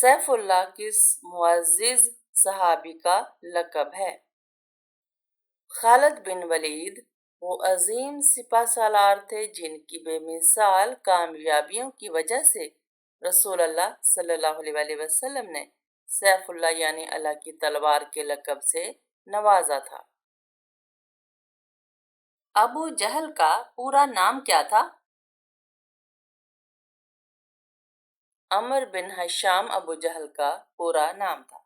सैफुल्लाह किस मुअज़्ज़िज़ सहाबी का लक़ब है? खालिद बिन वलीद वो अजीम सिपह सालार थे जिनकी बेमिसाल कामयाबियों की वजह से रसूल अल्लाह सल्लल्लाहु अलैहि वसल्लम ने सैफुल्लाह यानी अल्लाह की तलवार के लक़ब से नवाजा था। अबू जहल का पूरा नाम क्या था? अमर बिन हिशाम अबू जहल का पूरा नाम था।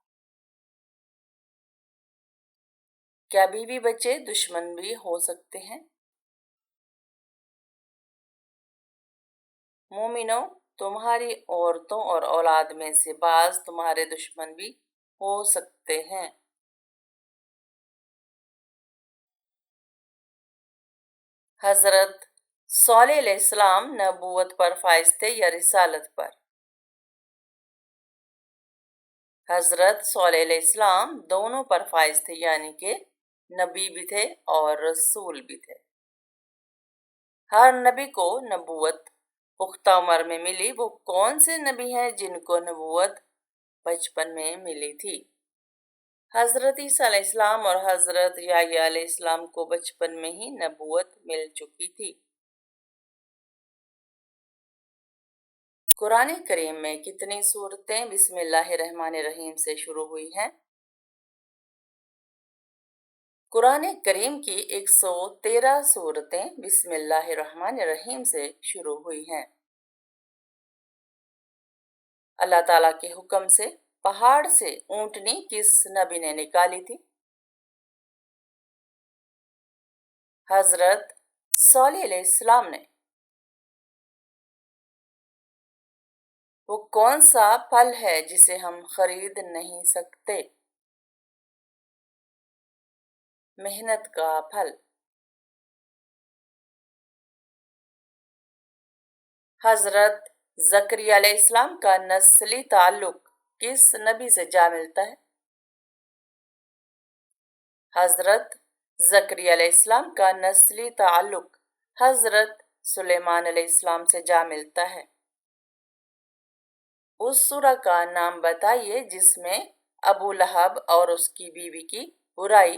क्या बीवी बच्चे दुश्मन भी हो सकते हैं? मोमिनो, तुम्हारी औरतों और औलाद में से बाज तुम्हारे दुश्मन भी हो सकते हैं। हजरत सौलेह अलैहिस्सलाम नबूवत पर फाइज थे या रिसालत पर? हजरत सौलेह अलैहिस्सलाम दोनों पर फाइज थे यानी कि नबी भी थे और रसूल भी थे। हर नबी को नबूवत पुख्ता उम्र में मिली। वो कौन से नबी हैं जिनको नबूवत बचपन में मिली थी? हजरत ईसा अलैहिस्सलाम और हजरत याह्या अलैहिस्सलाम को बचपन में ही नबूवत मिल चुकी थी। कुरान करीम में कितनी सूरतें बिस्मिल्लाहिर्रहमानिर्रहीम से शुरू हुई हैं? कुरान करीम की 113 सूरतें बिस्मिल्लाहिर्रहमानिर्रहीम से शुरू हुई हैं। अल्लाह ताला के हुक्म से पहाड़ से ऊंटनी किस नबी ने निकाली थी? हजरत सौलेह अलैहिस्सलाम ने। वो कौन सा फल है जिसे हम खरीद नहीं सकते? मेहनत का फल। हजरत ज़करिया अलैहिस्सलाम का नस्ली ताल्लुक किस नबी से जा मिलता है? हजरत ज़करिया अलैहिस्सलाम का नस्ली ताल्लुक हजरत सुलेमान अलैहिस्सलाम से जा मिलता है। उस सूरह का नाम बताइए जिसमें अबू लहब और उसकी बीवी की बुराई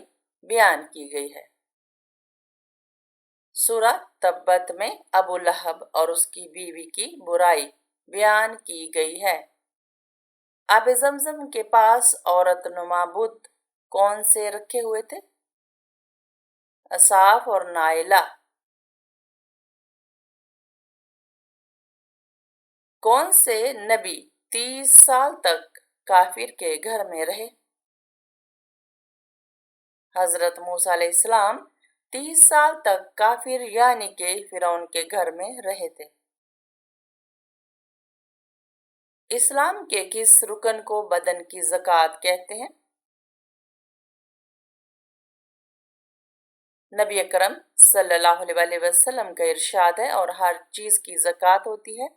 बयान की गई है। सूरह तब्बत में अबू लहब और उसकी बीवी की बुराई बयान की गई है। आब ज़मज़म के पास औरत नुमा बुत कौन से रखे हुए थे? असाफ और नाइला। कौन से नबी 30 साल तक काफिर के घर में रहे? हजरत मूसा अलैहिस्सलाम 30 साल तक काफिर यानी के फिरौन के घर में रहे थे। इस्लाम के किस रुकन को बदन की ज़कात कहते हैं? नबी अकरम सल्लल्लाहु अलैहि वसल्लम का इरशाद है और हर चीज की ज़कात होती है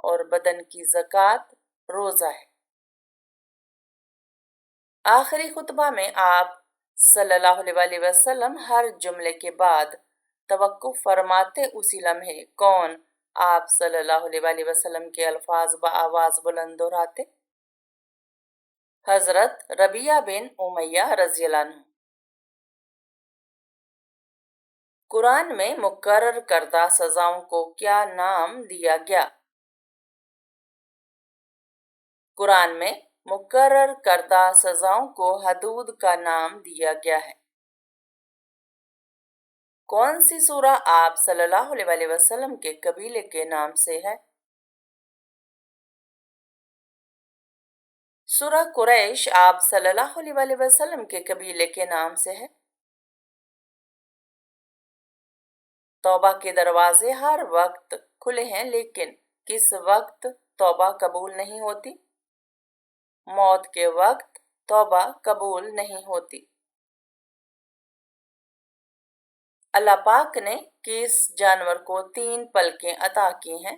और बदन की ज़कात रोजा है। आखिरी खुतबा में आप सल्लल्लाहु अलैहि वसल्लम हर जुमले के बाद तवक्कुफ फरमाते उसी लम्हे कौन आप सल्लल्लाहु अलैहि वसल्लम के अल्फाज बआवाज बुलंद दोहराते? हजरत रबिया बिन उमैया रज़ियल्लाहु अन्हु। कुरान में मुकर्रर करदा सजाओं को क्या नाम दिया गया? कुरान में मुकर्रर करदा सजाओं को हदूद का नाम दिया गया है। कौन सी सूरह आप सल्लल्लाहु अलैहि वसल्लम के कबीले के नाम से है? सूरह कुरैश आप सल्लल्लाहु अलैहि वसल्लम के कबीले के नाम से है। तौबा के दरवाजे हर वक्त खुले हैं लेकिन किस वक्त तौबा कबूल नहीं होती? मौत के वक्त तौबा कबूल नहीं होती। अल्लाह पाक ने किस जानवर को 3 पलकें अता की हैं?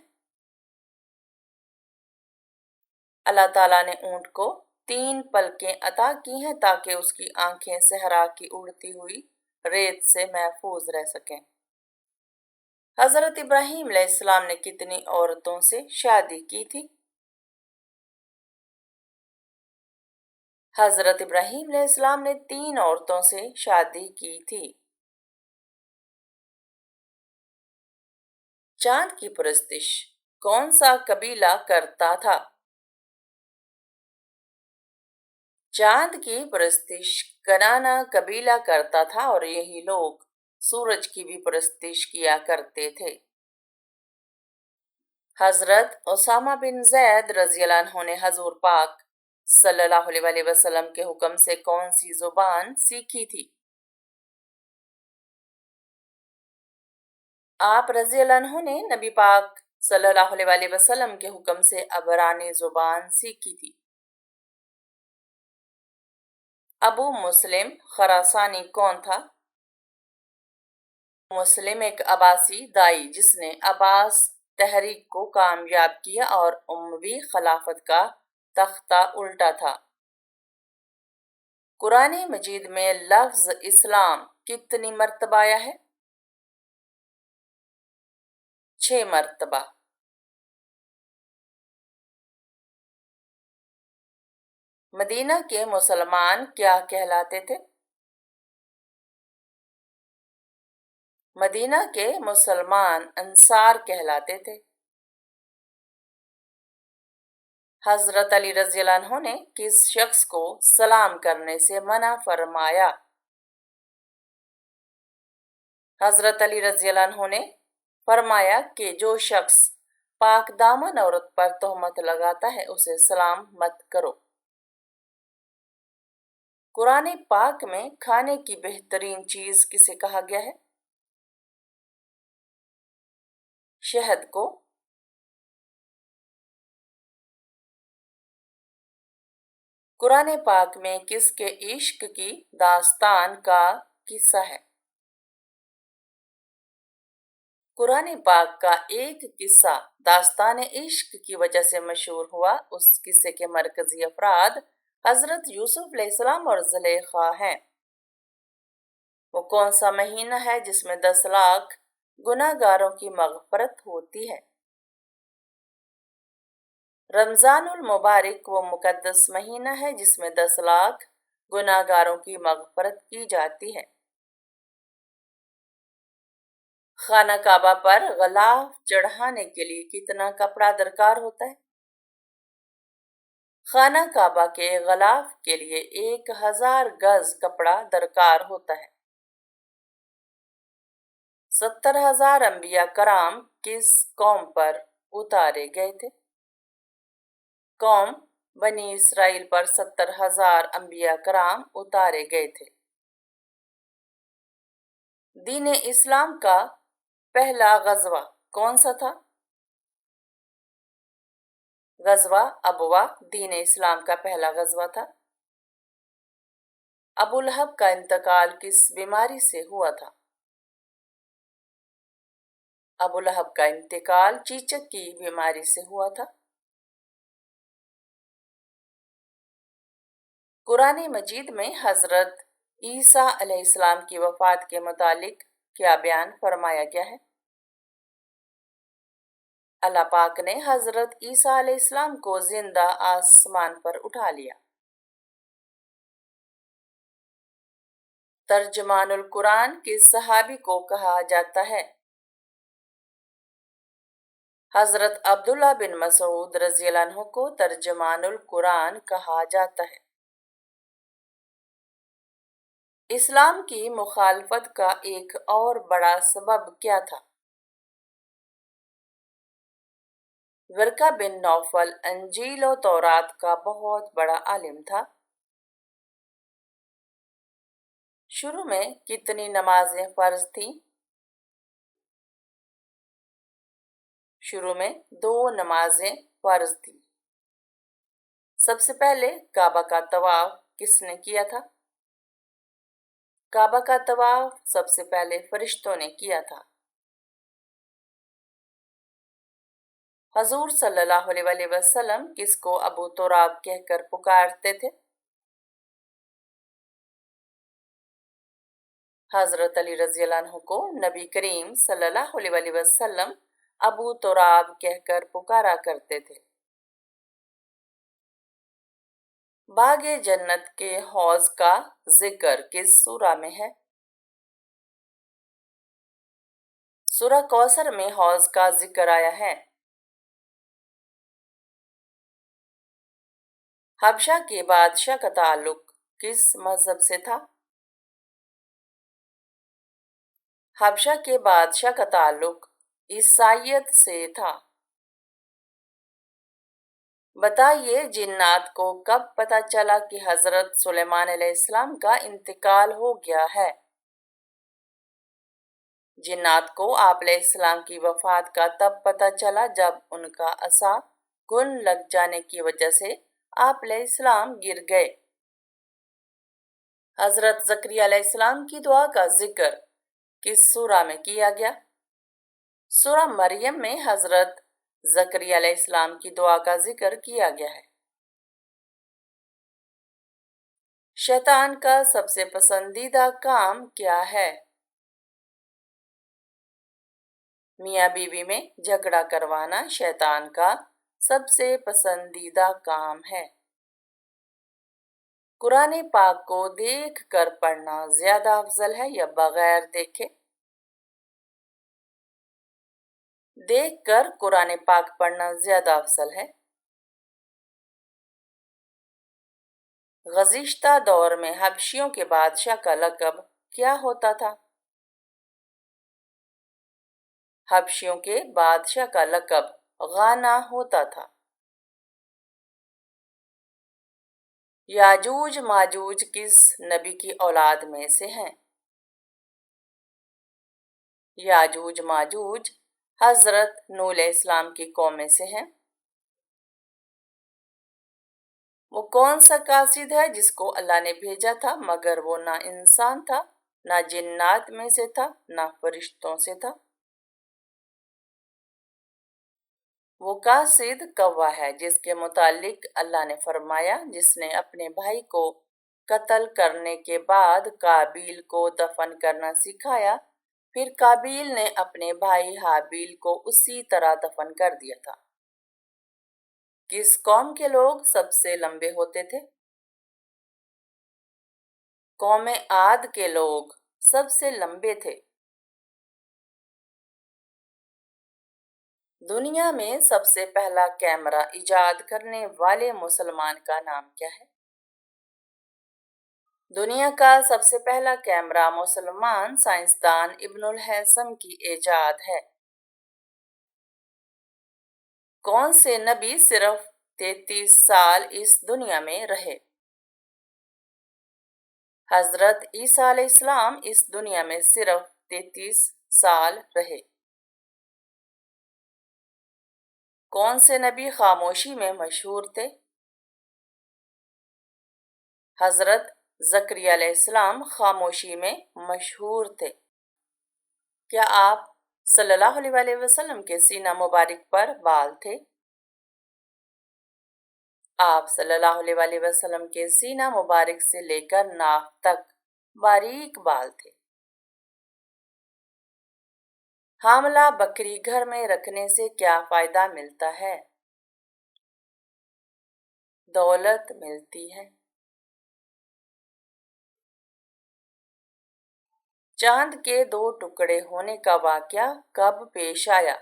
अल्लाह ताला ने ऊंट को 3 पलकें अता की हैं ताकि उसकी आंखें सहरा की उड़ती हुई रेत से महफूज रह सकें। हजरत इब्राहीम अलैहिस्सलाम ने कितनी औरतों से शादी की थी? حضرت ابراہیم علیہ السلام نے 3 عورتوں سے شادی کی تھی۔ چاند کی پرستش کون سا قبیلہ کرتا تھا؟ چاند کی پرستش کنانا قبیلہ کرتا تھا اور یہی لوگ سورج کی بھی پرستش کیا کرتے تھے۔ حضرت اسامہ بن زید رضی اللہ عنہ نے حضور پاک صلی اللہ علیہ وسلم کے حکم سے کون سی زبان سیکھی تھی؟ آپ رضی اللہ عنہ نے نبی پاک صلی اللہ علیہ وسلم کے حکم سے عبرانی زبان سیکھی تھی۔ ابو مسلم خراسانی کون تھا؟ مسلم ایک عباسی دائی جس نے عباس تحریک کو کامیاب کیا اور اموی خلافت کا تختہ الٹا تھا۔ قرآن مجید میں لفظ اسلام کتنی مرتبہ آیا ہے؟ 6 مرتبہ۔ مدینہ کے مسلمان کیا کہلاتے تھے؟ مدینہ کے مسلمان انصار کہلاتے تھے۔ حضرت علی رضی اللہ عنہ نے کس شخص کو سلام کرنے سے منع فرمایا؟ حضرت علی رضی اللہ عنہ نے فرمایا کہ جو شخص پاک دامن عورت پر تہمت لگاتا ہے اسے سلام مت کرو۔ قرآن پاک میں کھانے کی بہترین چیز کسے کہا گیا ہے؟ شہد کو۔ قرآن پاک میں کس کے عشق کی داستان کا قصہ ہے؟ قرآن پاک کا ایک قصہ داستان عشق کی وجہ سے مشہور ہوا۔ اس قصے کے مرکزی افراد حضرت یوسف علیہ السلام اور زلیخا ہیں۔ وہ کون سا مہینہ ہے جس میں 10 لاکھ گناہ گاروں کی مغفرت ہوتی ہے؟ رمضان المبارک وہ مقدس مہینہ ہے جس میں 10 لاکھ گناہ گاروں کی مغفرت کی جاتی ہے۔ خانہ کعبہ پر غلاف چڑھانے کے لیے کتنا کپڑا درکار ہوتا ہے؟ خانہ کعبہ کے غلاف کے لیے 1000 گز کپڑا درکار ہوتا ہے۔ 70,000 انبیاء کرام کس قوم پر اتارے گئے تھے؟ قوم بنی اسرائیل پر 70,000 انبیاء کرام اتارے گئے تھے۔ دین اسلام کا پہلا غزوہ کون سا تھا؟ غزوہ ابوا دین اسلام کا پہلا غزوہ تھا۔ ابو لہب کا انتقال کس بیماری سے ہوا تھا؟ ابو لہب کا انتقال چیچک کی بیماری سے ہوا تھا۔ قرآن مجید میں حضرت عیسیٰ علیہ السلام کی وفات کے متعلق کیا بیان فرمایا گیا ہے؟ اللہ پاک نے حضرت عیسیٰ علیہ السلام کو زندہ آسمان پر اٹھا لیا۔ ترجمان القرآن کس صحابی کو کہا جاتا ہے؟ حضرت عبداللہ بن مسعود رضی اللہ عنہ کو ترجمان القرآن کہا جاتا ہے۔ اسلام کی مخالفت کا ایک اور بڑا سبب کیا تھا؟ ورقہ بن نوفل انجیل و تورات کا بہت بڑا عالم تھا۔ شروع میں کتنی نمازیں فرض تھیں؟ شروع میں 2 نمازیں فرض تھیں۔ سب سے پہلے کعبہ کا طواف کس نے کیا تھا؟ کعبہ کا طواف سب سے پہلے فرشتوں نے کیا تھا۔ حضور صلی اللہ علیہ وسلم کس کو ابو تراب کہہ کر پکارتے تھے؟ حضرت علی رضی اللہ عنہ کو نبی کریم صلی اللہ علیہ وسلم ابو تراب کہہ کر پکارا کرتے تھے۔ باغ جنت کے حوض کا ذکر کس سورہ میں ہے؟ سورہ کوثر میں حوض کا ذکر آیا ہے۔ حبشہ کے بادشاہ کا تعلق کس مذہب سے تھا؟ حبشہ کے بادشاہ کا تعلق عیسائیت سے تھا۔ بتائیے جنات کو کب پتہ چلا کہ حضرت سلیمان علیہ السلام کا انتقال ہو گیا ہے؟ جنات کو آپ علیہ السلام کی وفات کا تب پتہ چلا جب ان کا عصا گن لگ جانے کی وجہ سے آپ علیہ السلام گر گئے۔ حضرت زکریا علیہ السلام کی دعا کا ذکر کس سورہ میں کیا گیا؟ سورہ مریم میں حضرت زکریا علیہ السلام کی دعا کا ذکر کیا گیا ہے۔ شیطان کا سب سے پسندیدہ کام کیا ہے؟ میاں بیوی میں جھگڑا کروانا شیطان کا سب سے پسندیدہ کام ہے۔ قرآن پاک کو دیکھ کر پڑھنا زیادہ افضل ہے یا بغیر دیکھے؟ دیکھ کر قرآن پاک پڑھنا زیادہ افضل ہے۔ گزشتہ دور میں حبشیوں کے بادشاہ کا لقب کیا ہوتا تھا؟ حبشیوں کے بادشاہ کا لقب غانا ہوتا تھا۔ یاجوج ماجوج کس نبی کی اولاد میں سے ہیں؟ یاجوج ماجوج حضرت نوح علیہ السلام کی قوم میں سے ہیں۔ وہ کون سا قاصد ہے جس کو اللہ نے بھیجا تھا مگر وہ نہ انسان تھا، نہ جنات میں سے تھا، نہ فرشتوں سے تھا؟ وہ قاصد کوا ہے جس کے متعلق اللہ نے فرمایا جس نے اپنے بھائی کو قتل کرنے کے بعد قابیل کو دفن کرنا سکھایا، پھر قابیل نے اپنے بھائی حابیل کو اسی طرح دفن کر دیا تھا۔ کس قوم کے لوگ سب سے لمبے ہوتے تھے؟ قوم عاد کے لوگ سب سے لمبے تھے۔ دنیا میں سب سے پہلا کیمرہ ایجاد کرنے والے مسلمان کا نام کیا ہے؟ دنیا کا سب سے پہلا کیمرہ مسلمان سائنسدان ابن الہیثم کی ایجاد ہے۔ کون سے نبی صرف 33 سال اس دنیا میں رہے؟ حضرت عیسیٰ علیہ السلام اس دنیا میں صرف 33 سال رہے۔ کون سے نبی خاموشی میں مشہور تھے؟ حضرت زکریا علیہ السلام خاموشی میں مشہور تھے۔ کیا آپ صلی اللہ علیہ وسلم کے سینہ مبارک پر بال تھے؟ آپ صلی اللہ علیہ وسلم کے سینہ مبارک سے لے کر ناک تک باریک بال تھے۔ حاملہ بکری گھر میں رکھنے سے کیا فائدہ ملتا ہے؟ دولت ملتی ہے۔ چاند کے 2 ٹکڑے ہونے کا واقعہ کب پیش آیا؟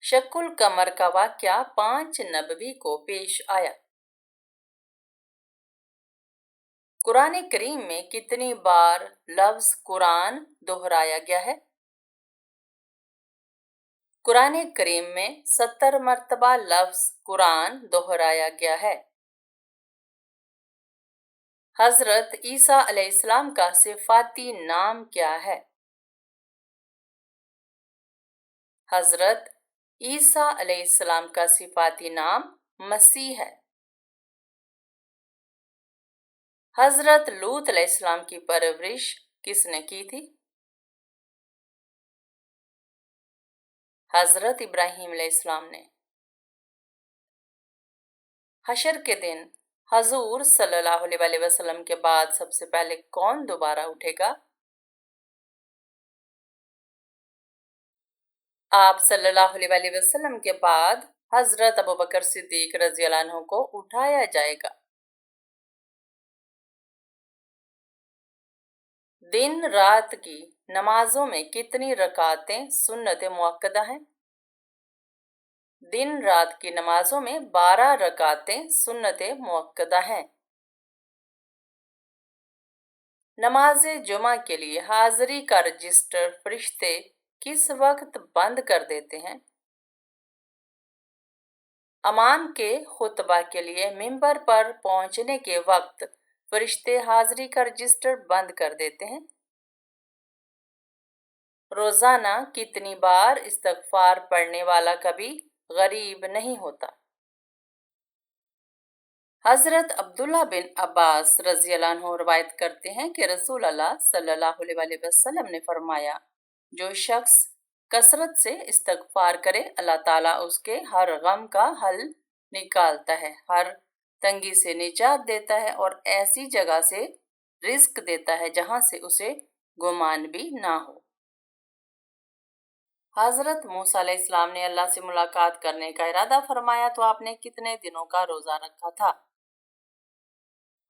شق القمر کا واقعہ 5 نبوی کو پیش آیا۔ قرآن کریم میں کتنی بار لفظ قرآن دہرایا گیا ہے؟ قرآن کریم میں 70 مرتبہ لفظ قرآن دہرایا گیا ہے۔ حضرت عیسیٰ علیہ السلام کا صفاتی نام کیا ہے؟ حضرت عیسیٰ علیہ السلام کا صفاتی نام مسیح ہے۔ حضرت لوط علیہ السلام کی پرورش کس نے کی تھی؟ حضرت ابراہیم علیہ السلام نے۔ حشر کے دن حضور صلی اللہ علیہ وسلم کے بعد سب سے پہلے کون دوبارہ اٹھے گا؟ آپ صلی اللہ علیہ وسلم کے بعد हजरत अबू बकर सिद्दीक रजी अल्लाह अन्हु को उठाया जाएगा। दिन रात की नमाजों में कितनी रकातें सुन्नत मुअक्कदा हैं? दिन रात की नमाजों में 12 रकातें सुन्नत मुअक्कदा हैं। नमाज जुमा के लिए हाजिरी का रजिस्टर फरिश्ते किस वक्त बंद कर देते हैं? अमान के खुतबा के लिए मिंबर पर पहुंचने के वक्त फरिश्ते हाजिरी का रजिस्टर बंद कर देते हैं। रोजाना कितनी बार इस्तगफार पढ़ने वाला कभी गरीब नहीं होता? हजरत अब्दुल्ला बिन अब्बास रजी अल्लाह अन्हु रवायत करते हैं कि रसूल अल्लाह सल्लल्लाहु अलैहि वसल्लम ने फरमाया, जो शख्स कसरत से इस्तगफार करे अल्लाह ताला उसके हर गम का हल निकालता है, हर तंगी से निजात देता है और ऐसी जगह से रिज्क देता है जहां से उसे गुमान भी ना हो। हजरत मूसा अलैहिस्सलाम ने अल्लाह से मुलाकात करने का इरादा फरमाया तो आपने कितने दिनों का रोजा रखा था?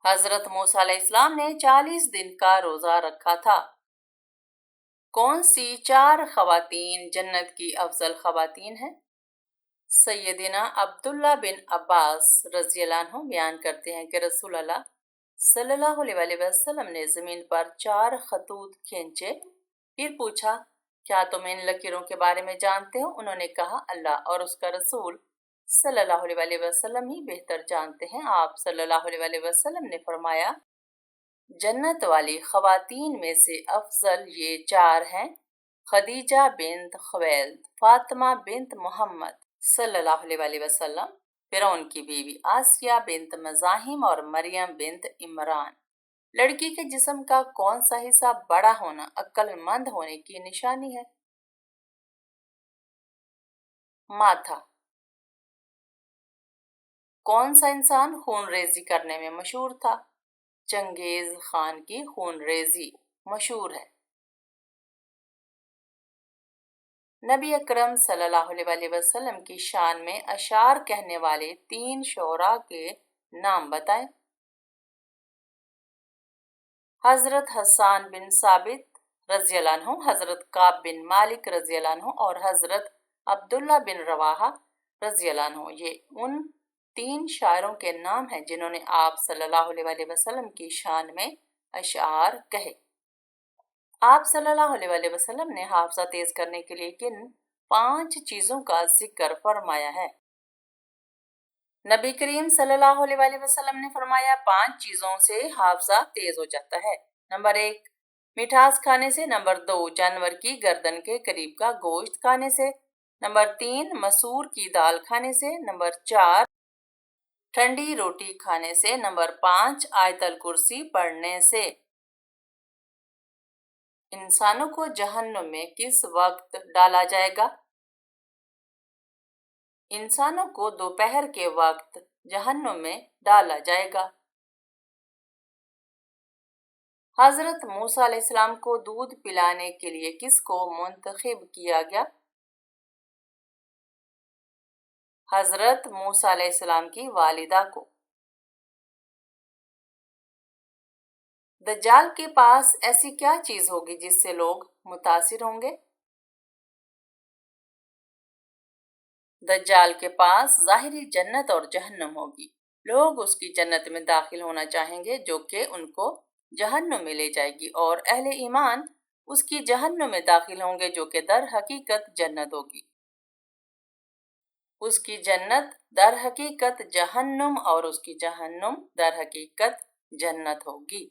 हजरत मूसा अलैहिस्सलाम ने 40 दिन का रोजा रखा था। कौन सी 4 खवातीन जन्नत की अफजल खवातीन हैं? सैयदिना अब्दुल्ला बिन अब्बास रजी अल्लाह अन्हु बयान करते हैं कि रसूल अल्लाह सल्लल्लाहु अलैहि वसल्लम ने जमीन पर 4 खतूत खींचे, फिर पूछा, क्या तुम इन लकीरों के बारे में जानते हो? उन्होंने कहा, अल्लाह और उसका रसूल सल्लल्लाहु अलैहि वसल्लम ही बेहतर जानते हैं। आप सल्लल्लाहु अलैहि वसल्लम ने फरमाया, जन्नत वाली खवातीन में से अफजल ये 4 हैं, खदीजा बिन्त खुवैलिद, फातिमा बिन्त मोहम्मद सल्लल्लाहु अलैहि वसल्लम, फिरौन की बीवी आसिया बिन्त मज़ाहिम और मरियम बिन्त इमरान। लड़की के जिस्म का कौन सा हिस्सा बड़ा होना अक्लमंद होने की निशानी है? माथा। कौन सा इंसान खूनरेजी करने में मशहूर था? चंगेज खान की खूनरेजी मशहूर है। नबी अकरम सल्लल्लाहु अलैहि वसल्लम की शान में अशार कहने वाले 3 शोरा के नाम बताएं। हजरत हसन बिन साबित रजी अल्लाह अन्हु, हजरत काब बिन मालिक रजी अल्लाह अन्हु और हजरत अब्दुल्ला बिन रवाहा रजी अल्लाह अन्हु ये उन 3 शायरों के नाम हैं जिन्होंने आप सल्लल्लाहु अलैहि वसल्लम की शान में अशार कहे। आप सल्लल्लाहु अलैहि वसल्लम ने हाफजा तेज करने के लिए किन 5 चीजों का जिक्र फरमाया है? नबी करीम सल्लल्लाहु अलैहि वसल्लम ने फरमाया, 5 चीजों से हाफजा तेज हो जाता है। नंबर 1, मिठास खाने से। नंबर 2, जानवर की गर्दन के करीब का गोश्त खाने से। नंबर 3, मसूर की दाल खाने से। नंबर 4, ठंडी रोटी खाने से। नंबर 5, आयतल कुर्सी पढ़ने से। इंसानों को जहन्नुम में किस वक्त डाला जाएगा? इंसानों को दोपहर के वक्त जहन्नुम में डाला जाएगा। हजरत मूसा अलैहिस्सलाम को दूध पिलाने के लिए किसको मुंतखब किया गया? हजरत मूसा अलैहिस्सलाम की वालिदा को। दज्जाल के पास ऐसी क्या चीज होगी जिससे लोग मुतासिर होंगे? दज्जाल के पास ज़ाहिरी जन्नत और जहन्नम होगी। लोग उसकी जन्नत में दाखिल होना चाहेंगे जो कि उनको जहन्नम में ले जाएगी, और अहले ईमान उसकी जहन्नम में दाखिल होंगे जो कि दर हकीकत जन्नत होगी। उसकी जन्नत दर हकीकत जहन्नुम और उसकी जहन्नुम दर हकीकत जन्नत होगी।